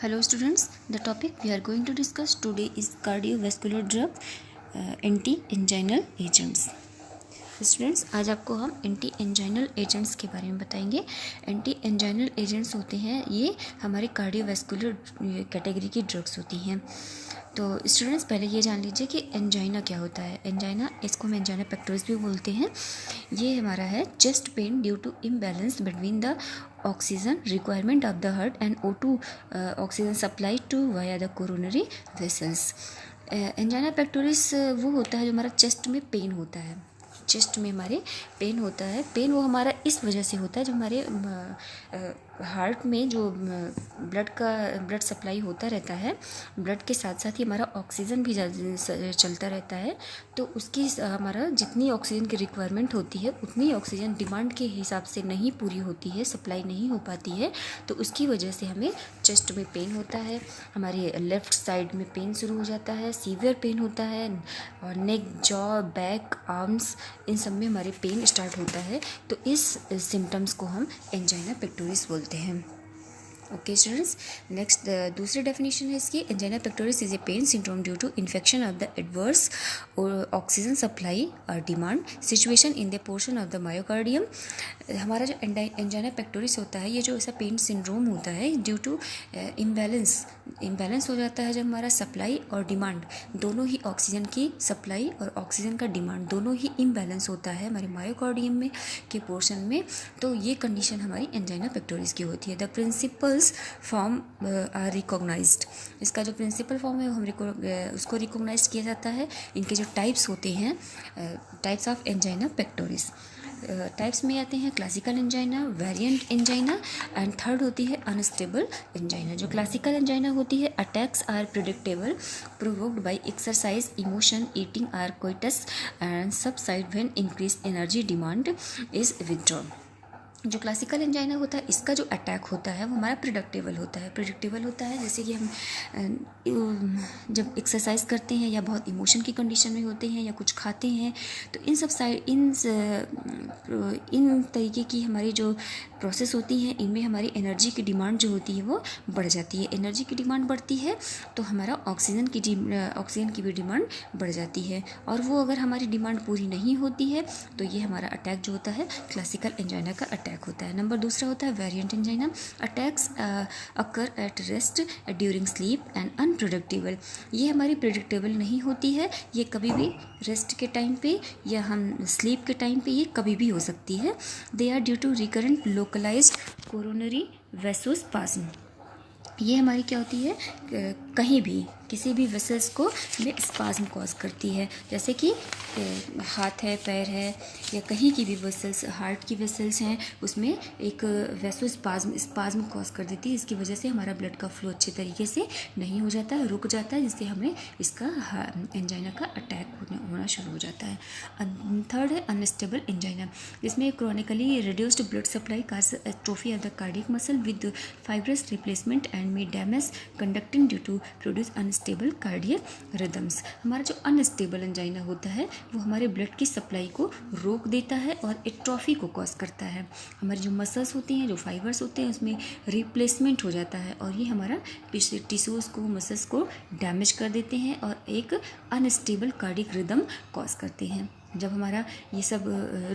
Hello students, the topic we are going to discuss today is cardiovascular drug anti-anginal agents। Students, आज आपको हम anti anginal agents के बारे में बताएंगे। एंटी एंजाइनल एजेंट्स होते हैं, ये हमारे कार्डियोवैस्कुलर कैटेगरी की ड्रग्स होती हैं। तो स्टूडेंट्स, पहले ये जान लीजिए कि एंजाइना क्या होता है। एंजाइना, इसको हम एंजाइना पेक्टोरिस भी बोलते हैं। ये हमारा है chest pain due to imbalance between the oxygen requirement of the heart and O2 oxygen supply to via the coronary vessels. Angina pectoris वो होता है जो हमारा चेस्ट में पेन होता है। चेस्ट में हमारे पेन होता है। पेन वो हमारा इस वजह से होता है, जो हमारे हार्ट में जो ब्लड सप्लाई होता रहता है, ब्लड के साथ साथ ही हमारा ऑक्सीजन भी चलता रहता है। तो उसकी हमारा जितनी ऑक्सीजन की रिक्वायरमेंट होती है उतनी ऑक्सीजन डिमांड के हिसाब से नहीं पूरी होती है, सप्लाई नहीं हो पाती है। तो उसकी वजह से हमें चेस्ट में पेन होता है, हमारे लेफ़्ट साइड में पेन शुरू हो जाता है, सीवियर पेन होता है, और नेक, जॉ, बैक, आर्म्स, इन सब में हमारे पेन स्टार्ट होता है। तो इस सिम्टम्स को हम एंजाइना पेक्टोरिस बोलते हैं। ओके स्टूडेंट्स, नेक्स्ट दूसरी डेफिनेशन है इसकी। Angina pectoris is a pain syndrome due to infection of the adverse oxygen supply और demand situation in the portion of the myocardium. हमारा जो एंजाइना पेक्टोरिस होता है, ये जो ऐसा पेन सिंड्रोम होता है ड्यू टू इम्बैलेंस हो जाता है जब हमारा सप्लाई और डिमांड दोनों ही, ऑक्सीजन की सप्लाई और ऑक्सीजन का डिमांड दोनों ही इम्बैलेंस होता है हमारे मायोकार्डियम में के पोर्शन में। तो ये कंडीशन हमारी एंजाइना पेक्टोरिस की होती है। The principles form are recognised. इसका जो प्रिंसिपल फॉर्म है हम उसको रिकॉग्नाइज किया जाता है। इनके जो टाइप्स होते हैं, types of angina pectoris, types में आते हैं classical angina, variant angina, and third होती है अनस्टेबल एंजाइना। जो क्लासिकल एंजाइना होती है, attacks are predictable, provoked by exercise, emotion, eating or coitus and subside when increase energy demand is withdrawn. जो classical angina होता है, इसका जो अटैक होता है वो हमारा प्रिडिक्टेबल होता है। जैसे कि हम जब एक्सरसाइज करते हैं या बहुत इमोशन की कंडीशन में होते हैं या कुछ खाते हैं, तो इन तरीके की हमारी जो प्रोसेस होती हैं, इनमें हमारी एनर्जी की डिमांड जो होती है वो बढ़ जाती है। एनर्जी की डिमांड बढ़ती है तो हमारा ऑक्सीजन की भी डिमांड बढ़ जाती है, और वो अगर हमारी डिमांड पूरी नहीं होती है तो ये हमारा अटैक जो होता है क्लासिकल एंजाइना का अटैक होता है। नंबर दूसरा होता है variant angina. Attacks occur at rest during sleep and unpredictable. ये हमारी प्रेडिक्टेबल नहीं होती है, ये कभी भी रेस्ट के टाइम पे या हम स्लीप के टाइम पे ये कभी भी हो सकती है। They are due to recurrent localized coronary vasospasm. ये हमारी क्या होती है, कहीं भी किसी भी वेसल्स को में स्पाज्म कॉज करती है। जैसे कि हाथ है, पैर है, या कहीं की भी वेसल्स, हार्ट की वेसल्स हैं, उसमें एक स्पाज्म कॉज कर देती है। इसकी वजह से हमारा ब्लड का फ्लो अच्छे तरीके से नहीं हो जाता है, रुक जाता है, जिससे हमें इसका एंजाइना का अटैक होना शुरू हो जाता है। थर्ड है अनस्टेबल एंजाइना, जिसमें chronically reduced blood supply cause atrophy of the cardiac muscle with fibrous replacement and में damage conducting due to produce unstable cardiac rhythms. हमारा जो अनस्टेबल एंजाइना होता है वो हमारे ब्लड की सप्लाई को रोक देता है और एट्रोफी को कॉज करता है। हमारी जो मसल्स होती हैं, जो फाइबर्स होते हैं, उसमें रिप्लेसमेंट हो जाता है और ये हमारा टिश्यूज़ को, मसल्स को डैमेज कर देते हैं और एक अनस्टेबल कार्डियक रिदम कॉज करते हैं। जब हमारा ये सब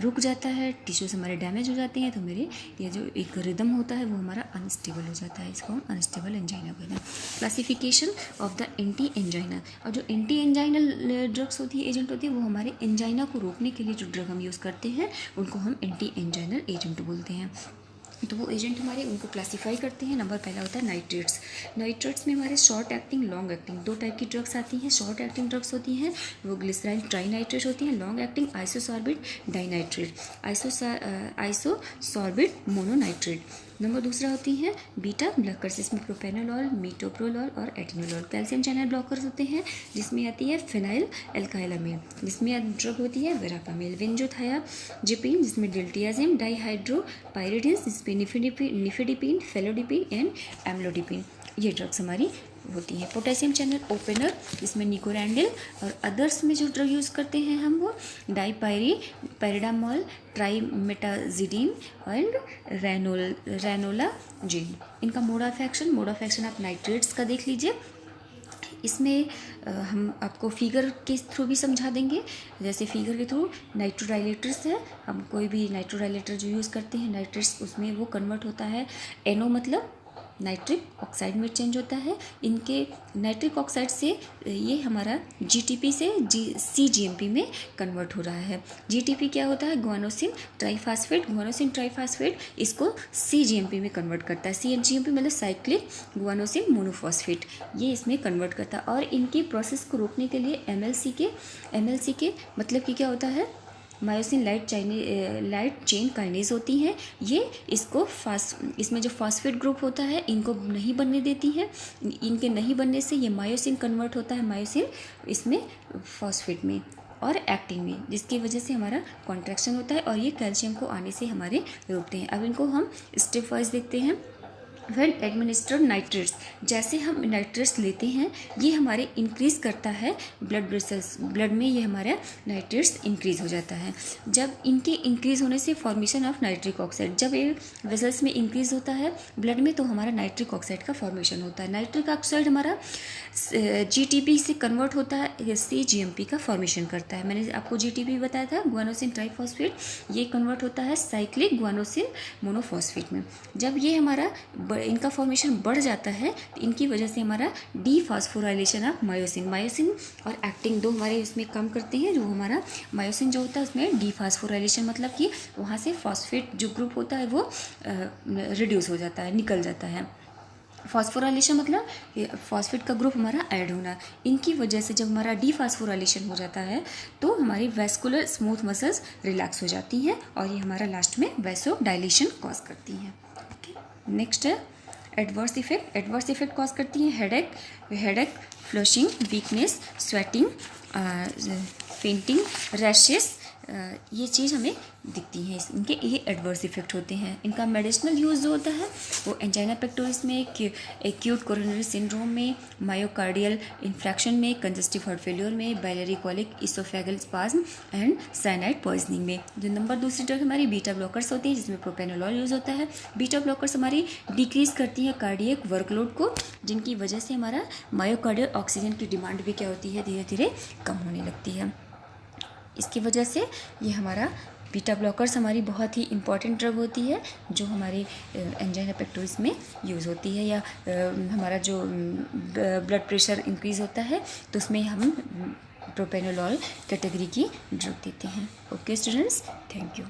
रुक जाता है, टिश्यूज हमारे डैमेज हो जाते हैं, तो मेरे ये जो एक रिदम होता है वो हमारा अनस्टेबल हो जाता है। इसको हम अनस्टेबल एंजाइना कहते हैं। Classification of the anti angina. और जो एंटी एंजाइनल ड्रग्स होती है, एजेंट होती है, वो हमारे एंजाइना को रोकने के लिए जो ड्रग हम यूज़ करते हैं उनको हम एंटी एंजाइनल एजेंट बोलते हैं। तो वो एजेंट हमारे उनको क्लासीफाई करते हैं। नंबर पहला होता है नाइट्रेट्स। नाइट्रेट्स में हमारे शॉर्ट एक्टिंग, लॉन्ग एक्टिंग, दो टाइप की ड्रग्स आती हैं। शॉर्ट एक्टिंग ड्रग्स होती हैं वो ग्लिसराइल ट्राइनाइट्रेट होती हैं। Long acting isosorbide dinitrate, isosorbide mononitrate. Number दूसरा होती हैं बीटा ब्लॉकर्स, जिसमें प्रोपेनोलॉल, मीटोप्रोलॉल और एटिनोलॉल। कैल्शियम चैनल ब्लॉकर्स होते हैं, जिसमें आती है फिनाइल एल्काइलामीन, जिसमें ड्रग होती है वेरापामिल। बेंजोथायाजिपिन, जिसमें डिल्टियाजिम डाइहाइड्रोपाइरिडिन, जिसमें निफेडिपिन, फेलोडिपिन एंड एम्लोडिपिन। ये ड्रग्स हमारी होती हैं। पोटेशियम चैनल ओपनर, इसमें निकोरांडिल और अदर्स में जो ड्रग यूज़ करते हैं हम वो पैराडामोल, ट्राइमेटाजिडीन एंड रैनोलाजिन। इनका मोड ऑफ एक्शन आप नाइट्रेट्स का देख लीजिए। इसमें हम आपको फिगर के थ्रू भी समझा देंगे। जैसे फिगर के थ्रू नाइट्रोडाइलेटर्स है, हम कोई भी नाइट्रोडाइलेटर जो यूज़ करते हैं नाइट्रेट्स, उसमें वो कन्वर्ट होता है NO मतलब नाइट्रिक ऑक्साइड में चेंज होता है। इनके नाइट्रिक ऑक्साइड से ये हमारा GTP से CGMP में कन्वर्ट हो रहा है। GTP क्या होता है? गुआनोसिन ट्राइफास्फेट इसको CGMP में कन्वर्ट करता है। CGMP मतलब साइक्लिक गुआनोसिन मोनोफॉस्फेट, ये इसमें कन्वर्ट करता है। और इनकी प्रोसेस को रोकने के लिए MLC के मतलब कि क्या होता है? मायोसिन लाइट चेन काइनेज होती हैं। ये इसको इसमें जो फॉस्फेट ग्रुप होता है इनको नहीं बनने देती हैं। इनके नहीं बनने से ये मायोसिन कन्वर्ट होता है मायोसिन इसमें फॉस्फेट में और एक्टिन में, जिसकी वजह से हमारा कॉन्ट्रैक्शन होता है और ये कैल्शियम को आने से हमारे रोकते हैं। अब इनको हम स्टेप वाइज देखते हैं। व्हेन एडमिनिस्टर्ड नाइट्रेट्स, जैसे हम नाइट्रेट्स लेते हैं ये हमारे इंक्रीज़ करता है ब्लड वेसल्स, ब्लड में ये हमारा नाइट्रेट्स इंक्रीज़ हो जाता है। जब इनके इंक्रीज़ होने से फॉर्मेशन ऑफ नाइट्रिक ऑक्साइड, जब ये वेसल्स में इंक्रीज़ होता है ब्लड में तो हमारा नाइट्रिक ऑक्साइड का फॉर्मेशन होता है। नाइट्रिक ऑक्साइड हमारा GTP से कन्वर्ट होता है, CGMP का फॉर्मेशन करता है। मैंने आपको GTP बताया था, गुआनोसिन ट्राइफॉस्फेट, ये कन्वर्ट होता है साइक्लिक गुआनोसिन मोनोफॉस्फेट में। जब ये हमारा इनका फॉर्मेशन बढ़ जाता है तो इनकी वजह से हमारा डीफॉस्फोराइलेशन ऑफ मायोसिन और एक्टिन दो हमारे इसमें कम करते हैं। जो हमारा मायोसिन जो होता है उसमें डीफॉस्फोराइलेशन मतलब कि वहाँ से फॉस्फेट जो ग्रुप होता है वो रिड्यूस हो जाता है, निकल जाता है। फॉस्फोराइलेशन मतलब फॉस्फेट का ग्रुप हमारा ऐड होना। इनकी वजह से जब हमारा डीफॉस्फोराइलेशन हो जाता है तो हमारी वेस्कुलर स्मूथ मसल्स रिलैक्स हो जाती हैं और ये हमारा लास्ट में वैसोडाइलेशन कॉज करती हैं। नेक्स्ट है एडवर्स इफेक्ट कॉज करती हैं headache, flushing, weakness, sweating, fainting, rashes, ये चीज़ हमें दिखती हैं। इनके ये एडवर्स इफेक्ट होते हैं। इनका मेडिसिनल यूज़ जो होता है वो एंजाइना पेक्टोरिस में, एक्यूट कोरोनरी सिंड्रोम में, मायोकार्डियल इन्फ्रैक्शन में, कंजस्टिव हार्ट फेलियर में, biliary colic, oesophageal spasm and cyanide poisoning में। जो नंबर दूसरी ड्रग हमारी बीटा ब्लॉकर्स होती है जिसमें प्रोपेनोलॉल यूज़ होता है। बीटा ब्लॉकर्स हमारी डिक्रीज़ करती हैं कार्डियक वर्कलोड को, जिनकी वजह से हमारा मायोकार्डियल ऑक्सीजन की डिमांड भी क्या होती है, धीरे धीरे कम होने लगती है। इसकी वजह से ये हमारा बीटा ब्लॉकर्स हमारी बहुत ही इंपॉर्टेंट ड्रग होती है जो हमारे एंजाइना पेक्टोरिस में यूज़ होती है। या हमारा जो ब्लड प्रेशर इंक्रीज़ होता है तो उसमें हम प्रोपेनोलॉल कैटेगरी की ड्रग देते हैं। Okay students, thank you.